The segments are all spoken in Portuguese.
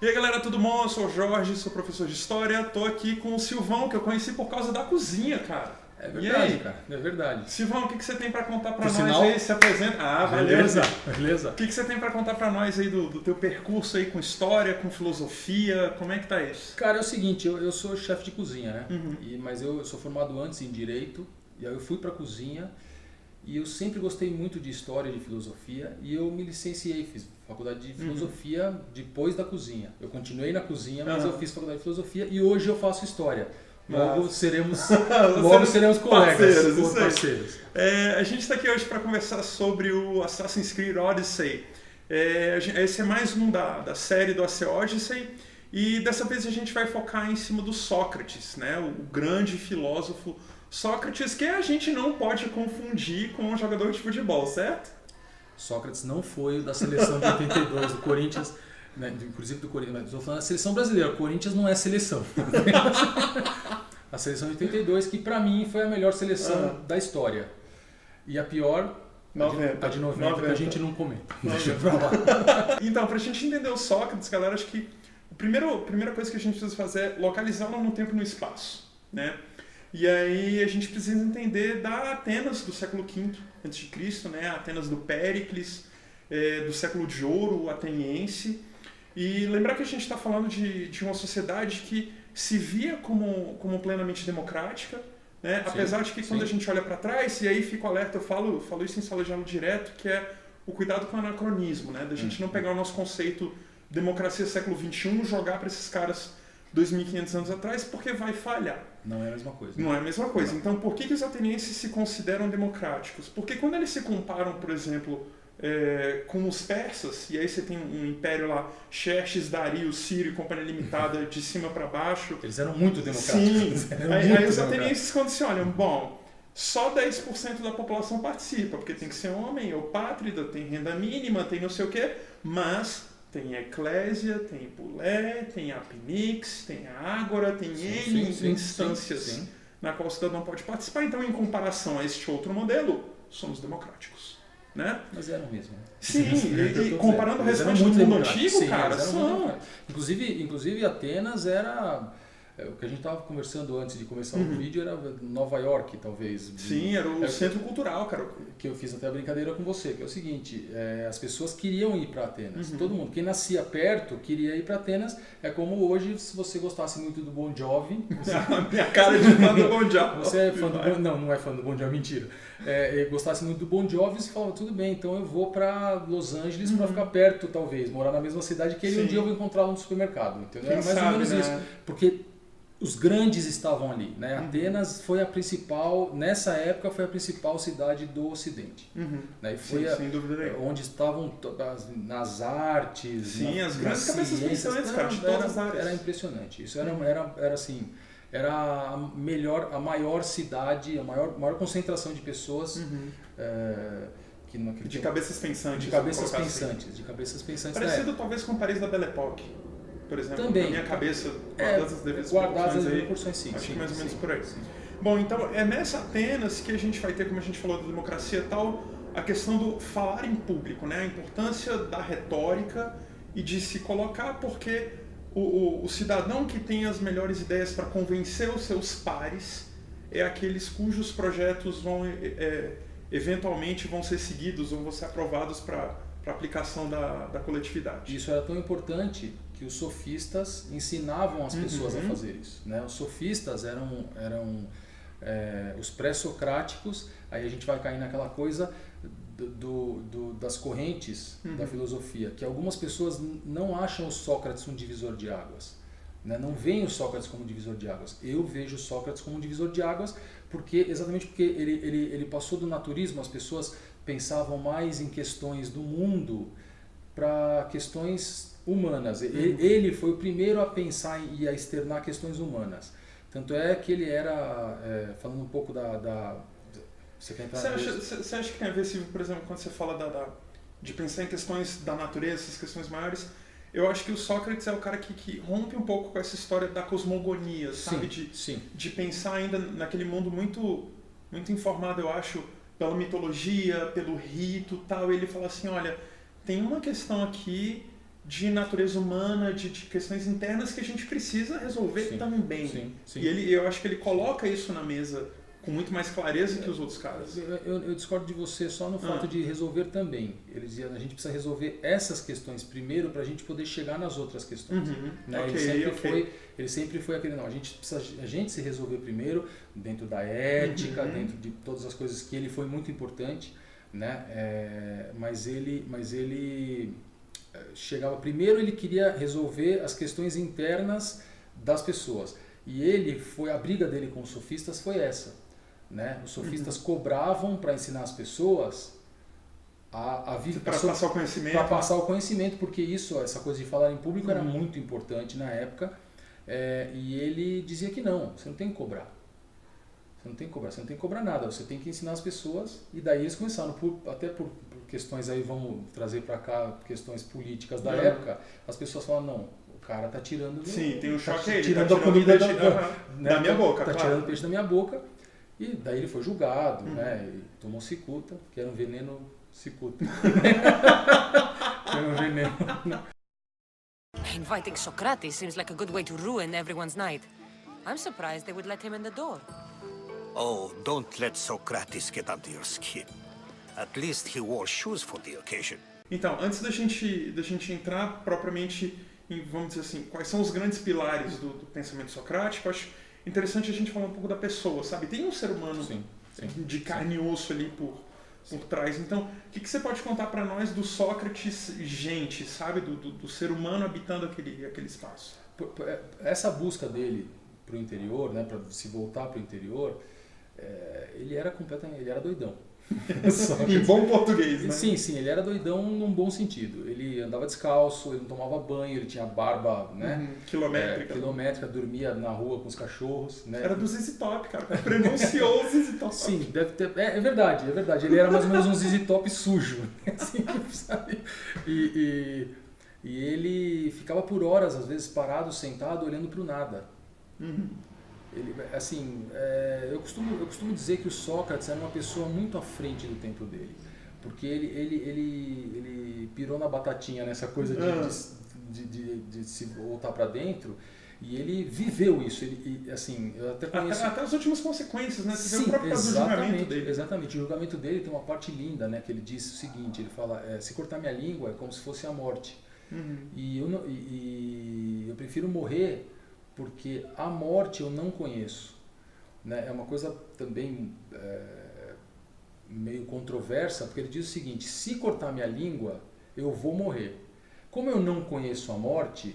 E aí galera, tudo bom? Eu sou o Jorge, sou professor de História, tô aqui com o Silvão, que eu conheci por causa da cozinha, cara. É verdade, cara, é verdade. Silvão, o que você tem pra contar pra Por nós sinal, aí? Se apresenta. Ah, valeu. Beleza. O que você tem pra contar pra nós aí do teu percurso aí com História, com Filosofia, como é que tá isso? Cara, é o seguinte, eu sou chefe de cozinha, né? Uhum. Mas eu sou formado antes em Direito, e aí eu fui pra cozinha, e eu sempre gostei muito de História e de Filosofia, e eu me licenciei, fiz faculdade de Filosofia depois da cozinha. Eu continuei na cozinha, mas eu fiz faculdade de Filosofia, e hoje eu faço História. Logo seremos colegas, parceiros. A gente está aqui hoje para conversar sobre o Assassin's Creed Odyssey. Esse é mais um da série do AC Odyssey, e dessa vez a gente vai focar em cima do Sócrates, né? O grande filósofo Sócrates, que a gente não pode confundir com um jogador de futebol, certo? Sócrates não foi o da seleção de 82 do Corinthians, né? Inclusive do Corinthians, mas estou falando da seleção brasileira. O Corinthians não é seleção. A seleção de 82, que pra mim foi a melhor seleção da história. E a pior, 90. a de 90, que a gente não comenta. Deixa pra lá. Então, pra gente entender o Sócrates, galera, acho que a primeira coisa que a gente precisa fazer é localizá-lo no tempo e no espaço, né? E aí a gente precisa entender da Atenas do século V a.C., né? Atenas do Péricles, do século de ouro ateniense. E lembrar que a gente está falando de uma sociedade que se via como plenamente democrática, né? Sim, apesar de que quando a sim. gente olha para trás, e aí fico alerta, eu falo isso em sala de aula direto, que é o cuidado com o anacronismo, né? Da gente não pegar o nosso conceito democracia século XXI e jogar para esses caras 2.500 anos atrás, porque vai falhar. Não é a mesma coisa. Não é a mesma coisa. Não. Então, por que os atenienses se consideram democráticos? Porque quando eles se comparam, por exemplo, com os persas, e aí você tem um império lá, Xerxes, Dario, Ciro e Companhia Limitada, de cima para baixo. Eles eram muito democráticos. Sim. Aí os atenienses, quando se olham, bom, só 10% da população participa, porque tem que ser homem, ou pátrida, tem renda mínima, tem não sei o quê, mas tem Eclésia, tem Pulé, tem Apnix, tem a Ágora, tem N instâncias na qual o cidadão pode participar. Então, em comparação a este outro modelo, somos democráticos. Né? Mas eram mesmo. Sim, e comparando o restante do mundo antigo, cara, são... Inclusive Atenas era... O que a gente estava conversando antes de começar o vídeo era Nova York, talvez. Sim, era o centro cultural, cara. Que eu fiz até a brincadeira com você, que é o seguinte, as pessoas queriam ir para Atenas. Todo mundo, quem nascia perto, queria ir para Atenas. É como hoje, se você gostasse muito do Bon Jovi... Minha cara de fã do Bon Jovi. Você é fã do Bon... Não é fã do Bon Jovi, mentira. Gostasse muito do Bon Jovi, você falava, tudo bem, então eu vou para Los Angeles para ficar perto, talvez, morar na mesma cidade, que um dia eu vou encontrá-lo no supermercado. Entendeu? Era mais ou menos isso. Porque os grandes estavam ali, né? Atenas foi a principal, nessa época foi a principal cidade do Ocidente. Né? E foi sem dúvida nenhuma. onde estavam nas artes, sim, as grandes cabeças pensantes, cara, de todas as áreas. Era impressionante. Isso era assim, era a maior cidade, a maior concentração de pessoas de cabeças pensantes. De cabeças pensantes. Parecido talvez com Paris da Belle Époque. Por exemplo, também, na minha cabeça, guardadas as devidas proporções, sim. Acho que mais ou menos por aí. Sim. Bom, então é nessa Atenas que a gente vai ter, como a gente falou da democracia e tal, a questão do falar em público, né? A importância da retórica e de se colocar, porque o cidadão que tem as melhores ideias para convencer os seus pares é aqueles cujos projetos eventualmente vão ser seguidos ou vão ser aprovados para aplicação da coletividade. Isso era tão importante que os sofistas ensinavam as pessoas a fazer isso, né? Os sofistas eram os pré-socráticos. Aí a gente vai cair naquela coisa das correntes da filosofia, que algumas pessoas não acham o Sócrates um divisor de águas, né? Não veem o Sócrates como um divisor de águas. Eu vejo o Sócrates como um divisor de águas exatamente porque ele passou do naturismo. As pessoas pensavam mais em questões do mundo para questões humanas. Ele foi o primeiro a pensar e a externar questões humanas. Tanto é que ele era, falando um pouco você quer entrar você acha que tem a ver, por exemplo, quando você fala de pensar em questões da natureza, essas questões maiores, eu acho que o Sócrates é o cara que rompe um pouco com essa história da cosmogonia, sabe? De pensar ainda naquele mundo muito, muito informado, eu acho, pela mitologia, pelo rito e tal. Ele fala assim, olha, tem uma questão aqui de natureza humana, de questões internas que a gente precisa resolver também. Sim. E eu acho que ele coloca isso na mesa com muito mais clareza que os outros caras. Eu discordo de você só no fato de resolver também. Ele dizia, a gente precisa resolver essas questões primeiro para a gente poder chegar nas outras questões. Né? Ele sempre foi aquele, não, a gente se resolver primeiro, dentro da ética, dentro de todas as coisas que ele foi muito importante, né? Mas ele chegava primeiro, ele queria resolver as questões internas das pessoas. E a briga dele com os sofistas foi essa. Né? Os sofistas cobravam para ensinar as pessoas a viver para passar o conhecimento. Para passar o conhecimento, porque essa coisa de falar em público era muito importante na época. E ele dizia que não, você não tem que cobrar. Você não tem que cobrar nada, você tem que ensinar as pessoas. E daí eles começaram, até por questões aí, vamos trazer para cá, questões políticas da época, as pessoas falam, não, o cara tá tirando... Sim, tem um choque aí. Tirando a comida da minha boca, tá tirando o peixe da minha boca. E daí ele foi julgado, né? E tomou cicuta, que era um veneno cicuta. Que era um veneno. Inviting Socrates seems like a good way to ruin everyone's night. I'm surprised they would let him in the door. Oh, don't let Socrates get under your skin. At least he wore shoes for the occasion. Então, antes da gente entrar propriamente em, vamos dizer assim, quais são os grandes pilares do pensamento socrático, acho interessante a gente falar um pouco da pessoa, sabe? Tem um ser humano de carne e osso ali por trás. Então, o que você pode contar para nós do Sócrates gente, sabe? Do ser humano habitando aquele espaço? Essa busca dele para o interior, né? Para se voltar para o interior, ele era doidão. Em bom português, né? Sim, ele era doidão num bom sentido. Ele andava descalço, ele não tomava banho, ele tinha barba, né? Quilométrica, dormia na rua com os cachorros, né? Era do ZZ Top, cara. Pronunciou o ZZ Top. Sim, deve ter. É verdade. Ele era mais ou menos um ZZ Top sujo, assim, sabe? E ele ficava por horas, às vezes, parado, sentado, olhando para o nada. Ele, assim, eu costumo dizer que o Sócrates era uma pessoa muito à frente do tempo dele, porque ele pirou na batatinha nessa coisa de se voltar para dentro, e ele viveu isso. Assim, eu até conheço... até as últimas consequências, né? Sim, o próprio julgamento dele. Exatamente, o julgamento dele tem uma parte linda, né? Que ele diz o seguinte, ele fala, se cortar minha língua é como se fosse a morte. E eu prefiro morrer porque a morte eu não conheço, né? É uma coisa também meio controversa, porque ele diz o seguinte, se cortar minha língua, eu vou morrer. Como eu não conheço a morte,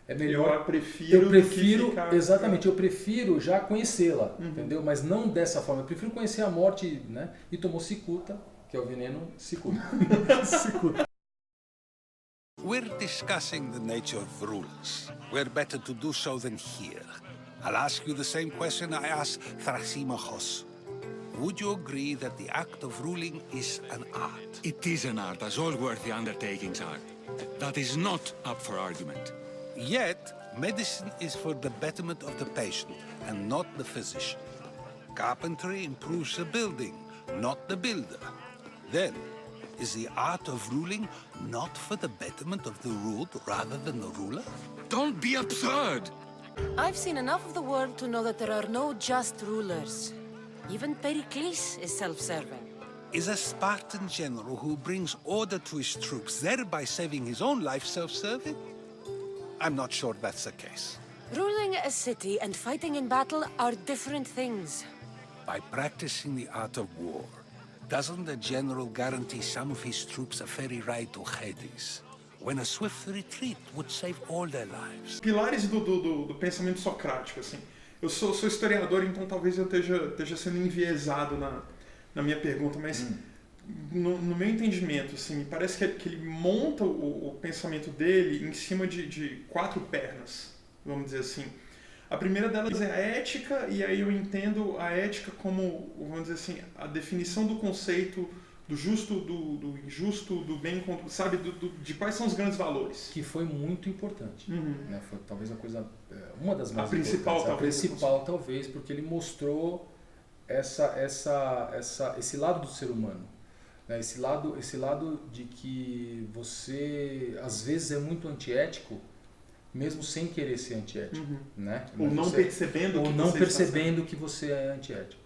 é melhor... Eu prefiro exatamente, eu prefiro já conhecê-la, entendeu? Mas não dessa forma, eu prefiro conhecer a morte, né? E tomou cicuta, que é o veneno cicuta. Cicuta. We're discussing the nature of rulers. We're better to do so than here. I'll ask you the same question I asked Thrasymachos. Would you agree that the act of ruling is an art? It is an art, as all worthy undertakings are. That is not up for argument. Yet, medicine is for the betterment of the patient and not the physician. Carpentry improves the building, not the builder. Then, is the art of ruling not for the betterment of the ruled rather than the ruler? Don't be absurd! I've seen enough of the world to know that there are no just rulers. Even Pericles is self-serving. Is a Spartan general who brings order to his troops, thereby saving his own life, self-serving? I'm not sure that's the case. Ruling a city and fighting in battle are different things. By practicing the art of war, doesn't the general guarantee some of his troops a ferry ride to Hades, when a swift retreat would save all their lives? Pilares do pensamento socrático, assim. Eu sou historiador, então talvez eu esteja sendo enviesado na minha pergunta, mas no meu entendimento, assim, me parece que ele monta o pensamento dele em cima de 4 pernas, vamos dizer assim. A primeira delas é a ética, e aí eu entendo a ética como, vamos dizer assim, a definição do conceito do justo, do injusto, do bem, sabe, de quais são os grandes valores. Que foi muito importante. Né? Foi talvez a coisa, uma das mais importantes. A principal, talvez, porque ele mostrou esse lado do ser humano. né? Esse lado de que você às vezes é muito antiético, mesmo sem querer ser antiético, né? Ou não percebendo ou não percebendo que você é antiético.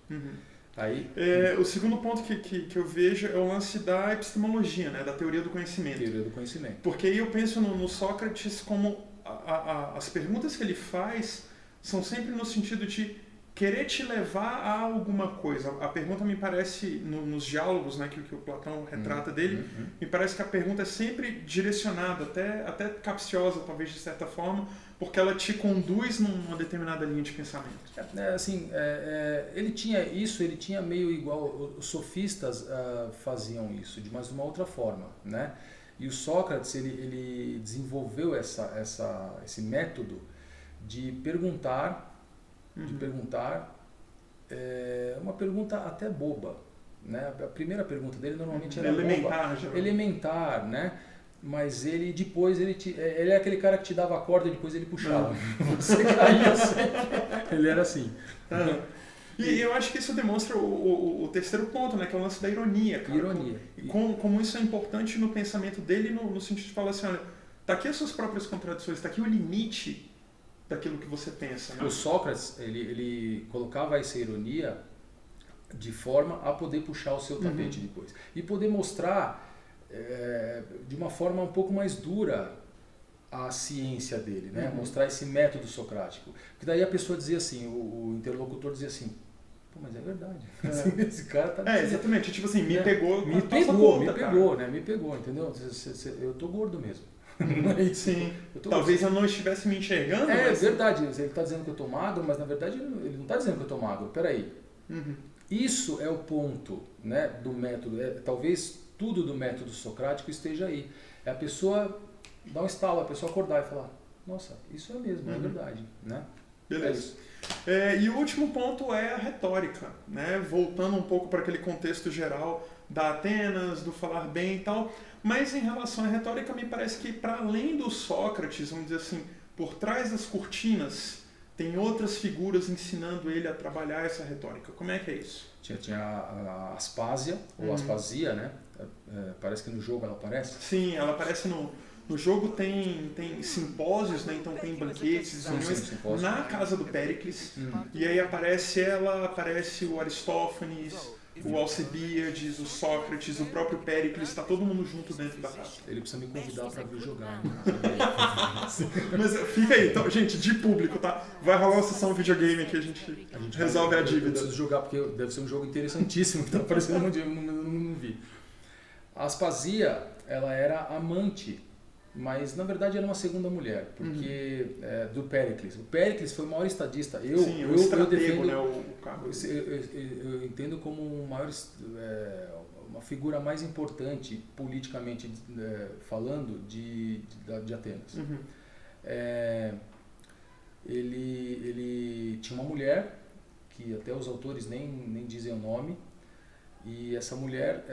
Aí, o segundo ponto que eu vejo é o lance da epistemologia, né? Da teoria do conhecimento. Teoria do conhecimento. Porque aí eu penso no Sócrates como as perguntas que ele faz são sempre no sentido de querer te levar a alguma coisa. A pergunta me parece, nos diálogos, né, que o Platão retrata dele, me parece que a pergunta é sempre direcionada, até capciosa, talvez, de certa forma, porque ela te conduz numa determinada linha de pensamento. Ele tinha isso, ele tinha meio igual, os sofistas faziam isso, mas de uma outra forma, né? E o Sócrates, ele desenvolveu esse método de perguntar, uma pergunta até boba, né? A primeira pergunta dele normalmente era elementar, né? Mas ele depois ele é aquele cara que te dava a corda e depois ele puxava. Você caía sempre. Ele era assim. E eu acho que isso demonstra o terceiro ponto, né? Que é o lance da ironia, cara. Ironia. Como isso é importante no pensamento dele, no sentido de falar assim, olha, tá aqui as suas próprias contradições, tá aqui o limite daquilo que você pensa. Né? O Sócrates, ele colocava essa ironia de forma a poder puxar o seu tapete depois. E poder mostrar de uma forma um pouco mais dura a ciência dele, né? Mostrar esse método socrático. Porque daí a pessoa dizia assim, o interlocutor dizia assim, pô, mas é verdade. Esse cara tá dizendo, exatamente. Tipo assim, me pegou, né? Me pegou, entendeu? Eu tô gordo mesmo. Sim. Talvez eu não estivesse me enxergando. Mas... verdade. Ele está dizendo que eu estou magro, mas na verdade ele não está dizendo que eu estou magro. Peraí. Isso é o ponto, né, do método. Talvez tudo do método socrático esteja aí. É a pessoa dar um estalo, a pessoa acordar e falar, nossa, isso é mesmo, é verdade. Né? Beleza. E o último ponto é a retórica, né? Voltando um pouco para aquele contexto geral da Atenas, do falar bem e tal. Mas em relação à retórica, me parece que para além do Sócrates, vamos dizer assim, por trás das cortinas, tem outras figuras ensinando ele a trabalhar essa retórica. Como é que é isso? Tinha a Aspásia, ou Aspasia, né? Parece que no jogo ela aparece. Sim, ela aparece no jogo, tem simpósios, né? Então tem banquetes, reuniões na casa do Péricles. E aí aparece ela, aparece o Aristófanes, o Alcibíades, o Sócrates, o próprio Péricles, está todo mundo junto dentro da casa. Ele precisa me convidar para vir jogar. Mas fica aí, então, gente, de público, tá? Vai rolar uma sessão videogame aqui, a gente resolve a dívida. Eu preciso jogar, porque deve ser um jogo interessantíssimo que está aparecendo no dia, eu não vi. A Aspasia, ela era amante, mas na verdade era uma segunda mulher, porque do Péricles. O Péricles foi o maior estadista. Eu defendo, né, o cargo. Eu entendo como uma figura mais importante politicamente falando de Atenas. Ele tinha uma mulher que até os autores nem dizem o nome. E essa mulher,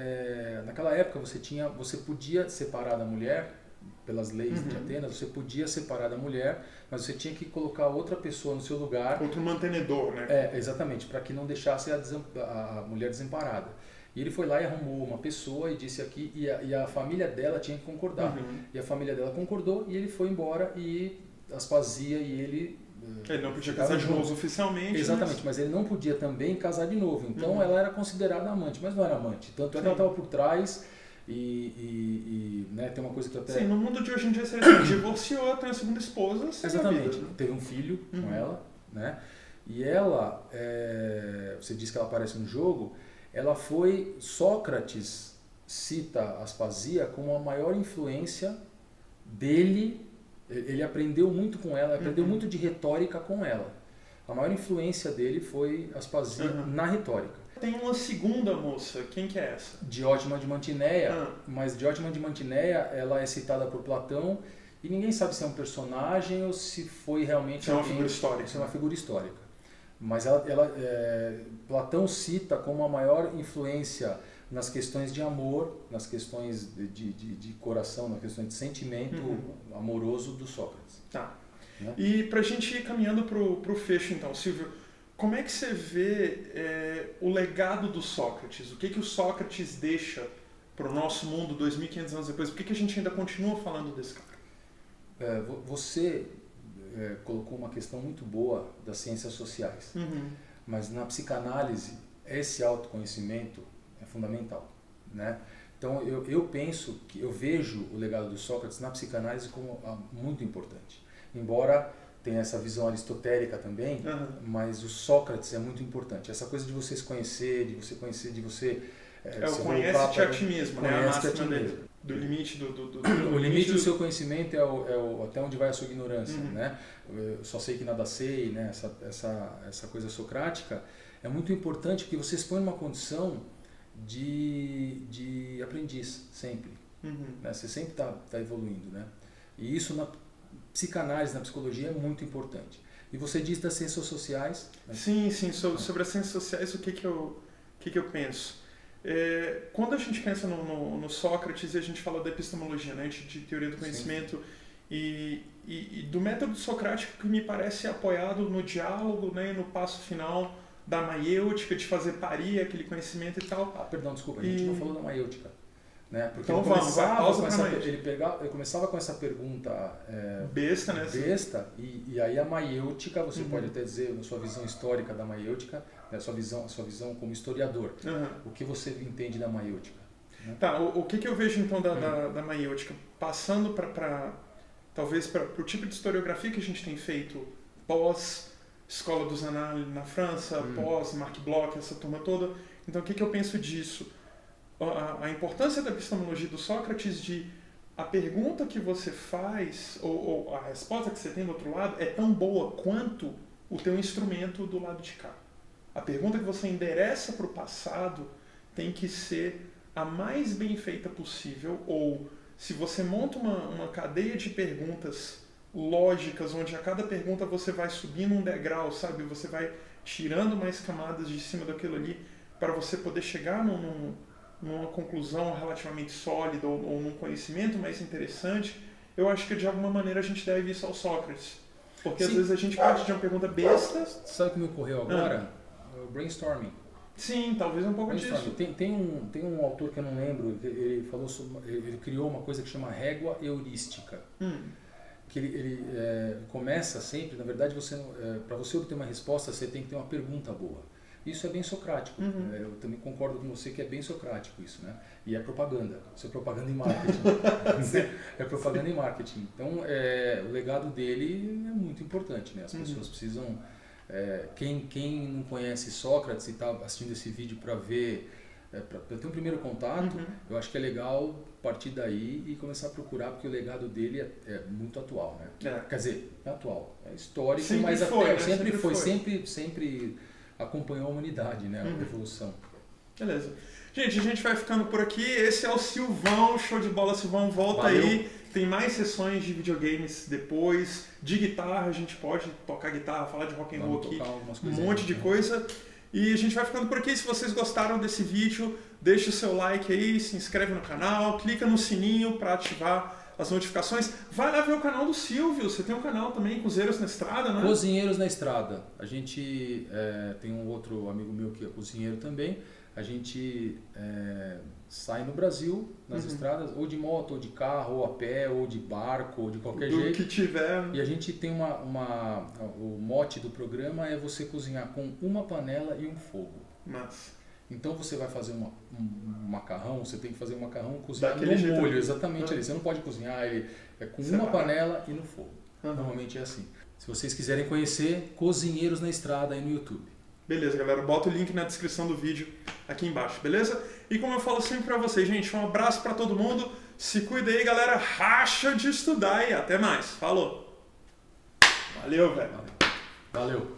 naquela época você podia separar da mulher. Pelas leis de Atenas, você podia separar da mulher, mas você tinha que colocar outra pessoa no seu lugar. Outro mantenedor, né? Exatamente, para que não deixasse a mulher desamparada. E ele foi lá e arrumou uma pessoa e disse aqui, e a família dela tinha que concordar. E a família dela concordou e ele foi embora e Aspasia e ele... Ele não podia casar de novo oficialmente. Exatamente, mas ele não podia também casar de novo. Então ela era considerada amante, mas não era amante. Tanto é que ela estava por trás... né, tem uma coisa que até... Sim, no mundo de hoje em dia você divorciou, tem a segunda esposa, exatamente, vida, né? Teve um filho com ela, né? E ela, você disse que ela aparece no jogo, ela foi, Sócrates cita Aspasia como a maior influência dele, ele aprendeu muito com ela, aprendeu muito de retórica com ela. A maior influência dele foi Aspasia na retórica. Tem uma segunda moça, quem que é essa? Diótima de Mantineia, mas Diótima de Mantineia ela é citada por Platão e ninguém sabe se é um personagem ou se foi realmente uma figura histórica. Se é uma figura histórica. Mas Platão cita como a maior influência nas questões de amor, nas questões de coração, nas questões de sentimento amoroso do Sócrates. Tá. Né? E para a gente ir caminhando para o fecho então, Silvio, como é que você vê o legado do Sócrates? O que o Sócrates deixa pro nosso mundo 2.500 anos depois? Por que a gente ainda continua falando desse cara? Você colocou uma questão muito boa das ciências sociais, mas na psicanálise esse autoconhecimento é fundamental, né? Então eu penso que eu vejo o legado do Sócrates na psicanálise como muito importante, embora tenha essa visão aristotélica também, mas o Sócrates é muito importante. Essa coisa de você se conhecer, de você o conhece-te a ti mesmo, né? A máxima dele. Do limite o limite do seu conhecimento é até onde vai a sua ignorância, né? Eu só sei que nada sei, né? Essa coisa socrática é muito importante porque você se põe numa condição de aprendiz sempre, né? Você sempre está evoluindo, né? E isso na psicanálise, na psicologia é muito importante. E você diz das ciências sociais? Né? Sim, sobre as ciências sociais o que eu penso? Quando a gente pensa no Sócrates e a gente fala da epistemologia, né, de teoria do conhecimento e do método socrático que me parece apoiado no diálogo, né, no passo final da maiêutica, de fazer parir aquele conhecimento e tal. Perdão, desculpa, a gente não falou da maiêutica. Né? Porque então ele começava com essa pergunta besta, né? Besta, e aí a maiêutica, você pode até dizer, na sua visão histórica da maiêutica, né, a sua visão como historiador, o que você entende da maiêutica? Né? Tá, o que eu vejo então da maiêutica? Passando talvez para o tipo de historiografia que a gente tem feito pós Escola dos Annales na França, pós Marc Bloch, essa turma toda. Então o que eu penso disso? A importância da epistemologia do Sócrates de a pergunta que você faz ou a resposta que você tem do outro lado é tão boa quanto o teu instrumento do lado de cá. A pergunta que você endereça para o passado tem que ser a mais bem feita possível, ou se você monta uma cadeia de perguntas lógicas, onde a cada pergunta você vai subindo um degrau, sabe? Você vai tirando mais camadas de cima daquilo ali para você poder chegar numa conclusão relativamente sólida ou num conhecimento mais interessante. Eu acho que de alguma maneira a gente deve isso ao Sócrates. Porque às vezes a gente parte de uma pergunta besta. Sabe o que me ocorreu agora? O brainstorming. Sim, talvez um pouco disso. Tem um autor que eu não lembro, ele falou sobre, ele criou uma coisa que chama régua heurística. Que ele começa sempre, na verdade, para você obter uma resposta, você tem que ter uma pergunta boa. Isso é bem socrático. Eu também concordo com você que é bem socrático isso, né? E é propaganda. Isso é propaganda e marketing. É propaganda e marketing. Então, o legado dele é muito importante, né? As pessoas precisam... quem não conhece Sócrates e está assistindo esse vídeo para ver, para ter um primeiro contato, eu acho que é legal partir daí e começar a procurar, porque o legado dele é muito atual, né? Quer dizer, é atual, é histórico, sempre mas foi, sempre acompanhou a humanidade, né? A evolução. Beleza. Gente, a gente vai ficando por aqui. Esse é o Silvão, show de bola, Silvão, volta aí. Tem mais sessões de videogames depois, de guitarra, a gente pode tocar guitarra, falar de rock and roll aqui, um monte de coisa. E a gente vai ficando por aqui. Se vocês gostaram desse vídeo, deixa o seu like aí, se inscreve no canal, clica no sininho para ativar as notificações. Vai lá ver o canal do Silvio, você tem um canal também, Cozinheiros na Estrada, né? Cozinheiros na Estrada. A gente tem um outro amigo meu que é cozinheiro também. A gente sai no Brasil, nas estradas, ou de moto, ou de carro, ou a pé, ou de barco, ou de qualquer jeito. Do que tiver. E a gente tem o mote do programa é você cozinhar com uma panela e um fogo. Massa. Então você vai fazer um macarrão, você tem que fazer um macarrão cozinhado daquele no molho, jeito. exatamente ali. Você não pode cozinhar ele com uma panela e no fogo. Normalmente é assim. Se vocês quiserem conhecer, Cozinheiros na Estrada aí no YouTube. Beleza, galera. Bota o link na descrição do vídeo aqui embaixo, beleza? E como eu falo sempre pra vocês, gente, um abraço pra todo mundo. Se cuida aí, galera. Racha de estudar e até mais. Falou. Valeu, velho. Valeu.